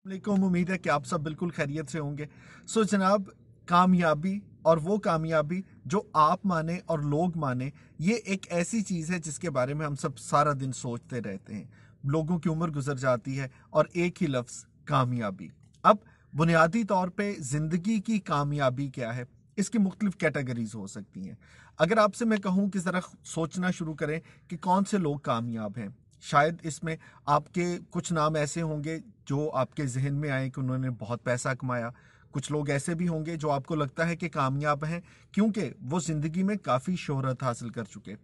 वालेकुम। उम्मीद है कि आप सब बिल्कुल खैरियत से होंगे। जनाब, कामयाबी और वो कामयाबी जो आप माने और लोग माने, ये एक ऐसी चीज़ है जिसके बारे में हम सब सारा दिन सोचते रहते हैं। लोगों की उम्र गुजर जाती है और एक ही लफ्ज़ कामयाबी। अब बुनियादी तौर पे ज़िंदगी की कामयाबी क्या है, इसकी मुख्तलिफ कैटेगरीज हो सकती हैं। अगर आपसे मैं कहूँ कि ज़रा सोचना शुरू करें कि कौन से लोग कामयाब हैं, शायद इसमें आपके कुछ नाम ऐसे होंगे जो आपके जहन में आए कि उन्होंने बहुत पैसा कमाया। कुछ लोग ऐसे भी होंगे जो आपको लगता है कि कामयाब हैं क्योंकि वो ज़िंदगी में काफ़ी शोहरत हासिल कर चुके।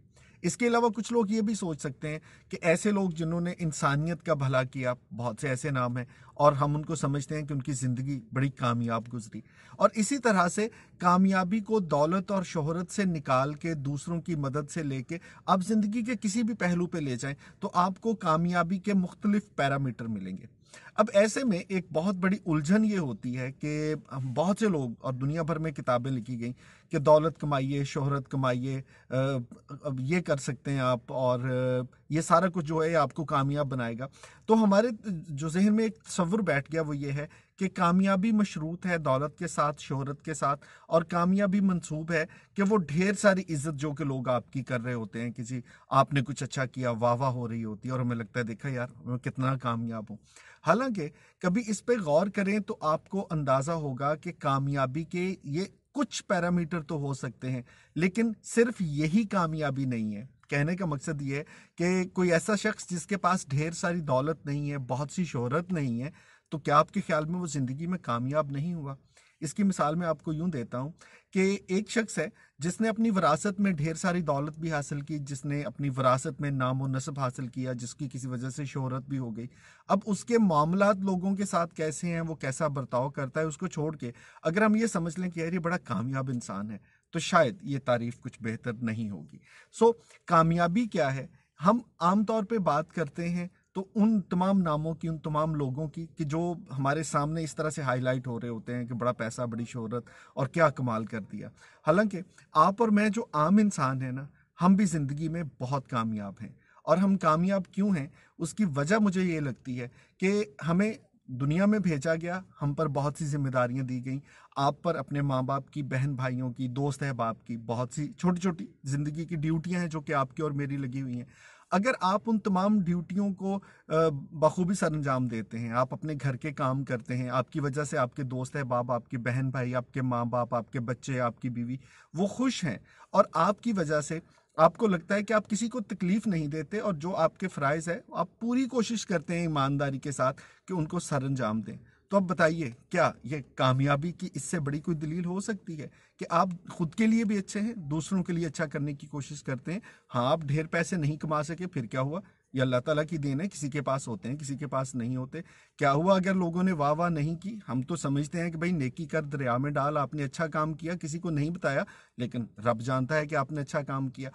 इसके अलावा कुछ लोग ये भी सोच सकते हैं कि ऐसे लोग जिन्होंने इंसानियत का भला किया, बहुत से ऐसे नाम हैं और हम उनको समझते हैं कि उनकी ज़िंदगी बड़ी कामयाब गुजरी। और इसी तरह से कामयाबी को दौलत और शोहरत से निकाल के दूसरों की मदद से लेके आप ज़िंदगी के किसी भी पहलू पे ले जाएं तो आपको कामयाबी के मुख्तलिफ पैरामीटर मिलेंगे। अब ऐसे में एक बहुत बड़ी उलझन ये होती है कि बहुत से लोग और दुनिया भर में किताबें लिखी गई कि दौलत कमाइए, शोहरत कमाइए, अब ये कर सकते हैं आप, और ये सारा कुछ जो है आपको कामयाब बनाएगा। तो हमारे जो जहन में एक तसव्वुर बैठ गया वो ये है कि कामयाबी मशरूत है दौलत के साथ, शोहरत के साथ, और कामयाबी मंसूब है कि वो ढेर सारी इज्जत जो कि लोग आपकी कर रहे होते हैं, किसी आपने कुछ अच्छा किया, वाह वाह हो रही होती है और हमें लगता है देखा यार मैं कितना कामयाब हूँ। हालांकि कभी इस पे गौर करें तो आपको अंदाजा होगा कि कामयाबी के ये कुछ पैरामीटर तो हो सकते हैं, लेकिन सिर्फ यही कामयाबी नहीं है। कहने का मकसद ये है कि कोई ऐसा शख्स जिसके पास ढेर सारी दौलत नहीं है, बहुत सी शोहरत नहीं है, तो क्या आपके ख्याल में वो ज़िंदगी में कामयाब नहीं हुआ? इसकी मिसाल मैं आपको यूं देता हूं कि एक शख्स है जिसने अपनी विरासत में ढेर सारी दौलत भी हासिल की, जिसने अपनी विरासत में नाम और नस्ब हासिल किया, जिसकी किसी वजह से शोहरत भी हो गई। अब उसके मामलात लोगों के साथ कैसे हैं, वो कैसा बर्ताव करता है, उसको छोड़ के अगर हम ये समझ लें कि यार ये बड़ा कामयाब इंसान है, तो शायद ये तारीफ कुछ बेहतर नहीं होगी। कामयाबी क्या है? हम आमतौर पे बात करते हैं तो उन तमाम नामों की, उन तमाम लोगों की कि जो हमारे सामने इस तरह से हाईलाइट हो रहे होते हैं कि बड़ा पैसा, बड़ी शोहरत और क्या कमाल कर दिया। हालांकि आप और मैं जो आम इंसान है ना, हम भी ज़िंदगी में बहुत कामयाब हैं। और हम कामयाब क्यों हैं, उसकी वजह मुझे ये लगती है कि हमें दुनिया में भेजा गया, हम पर बहुत सी जिम्मेदारियां दी गई। आप पर अपने माँ बाप की, बहन भाइयों की, दोस्त अहबाब की बहुत सी छोटी छोटी ज़िंदगी की ड्यूटियां हैं जो कि आपकी और मेरी लगी हुई हैं। अगर आप उन तमाम ड्यूटियों को बखूबी सर अंजाम देते हैं, आप अपने घर के काम करते हैं, आपकी वजह से आपके दोस्त अहबाब, आपके बहन भाई, आपके माँ बाप, आपके बच्चे, आपकी बीवी वो खुश हैं, और आपकी वजह से आपको लगता है कि आप किसी को तकलीफ नहीं देते, और जो आपके फ़राइज़ है आप पूरी कोशिश करते हैं ईमानदारी के साथ कि उनको सर अंजाम दें। तो अब बताइए, क्या ये कामयाबी की इससे बड़ी कोई दलील हो सकती है कि आप खुद के लिए भी अच्छे हैं, दूसरों के लिए अच्छा करने की कोशिश करते हैं? हाँ, आप ढेर पैसे नहीं कमा सके, फिर क्या हुआ? ये अल्लाह ताला की देन है, किसी के पास होते हैं, किसी के पास नहीं होते। क्या हुआ अगर लोगों ने वाह वाह नहीं की? हम तो समझते हैं कि भाई नेकी कर दरिया में डाल, आपने अच्छा काम किया, किसी को नहीं बताया, लेकिन रब जानता है कि आपने अच्छा काम किया।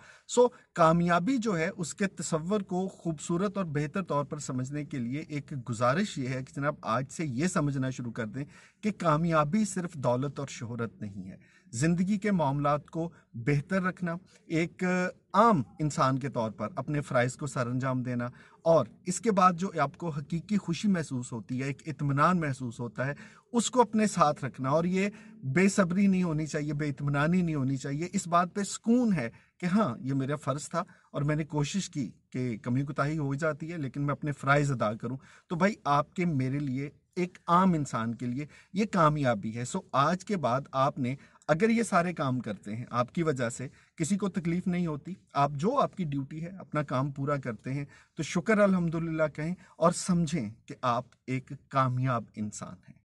कामयाबी जो है उसके तसव्वुर को खूबसूरत और बेहतर तौर पर समझने के लिए एक गुजारिश ये है कि जनाब आज से ये समझना शुरू कर दें कि कामयाबी सिर्फ दौलत और शोहरत नहीं है। ज़िंदगी के मामलात को बेहतर रखना, एक आम इंसान के तौर पर अपने फ़राइज़ को सर अंजाम देना, और इसके बाद जो आपको हकीकी खुशी महसूस होती है, एक इत्मीनान महसूस होता है, उसको अपने साथ रखना। और ये बेसब्री नहीं होनी चाहिए, बेइत्मीनानी नहीं होनी चाहिए, इस बात पे सुकून है कि हाँ ये मेरा फ़र्ज़ था और मैंने कोशिश की कि कमी कोताही हो जाती है लेकिन मैं अपने फ़राइज़ अदा करूं। तो भाई आपके मेरे लिए, एक आम इंसान के लिए ये कामयाबी है। आज के बाद आपने अगर ये सारे काम करते हैं, आपकी वजह से किसी को तकलीफ नहीं होती, आप जो आपकी ड्यूटी है अपना काम पूरा करते हैं, तो शुक्र अल्हम्दुलिल्लाह कहें और समझें कि आप एक कामयाब इंसान हैं।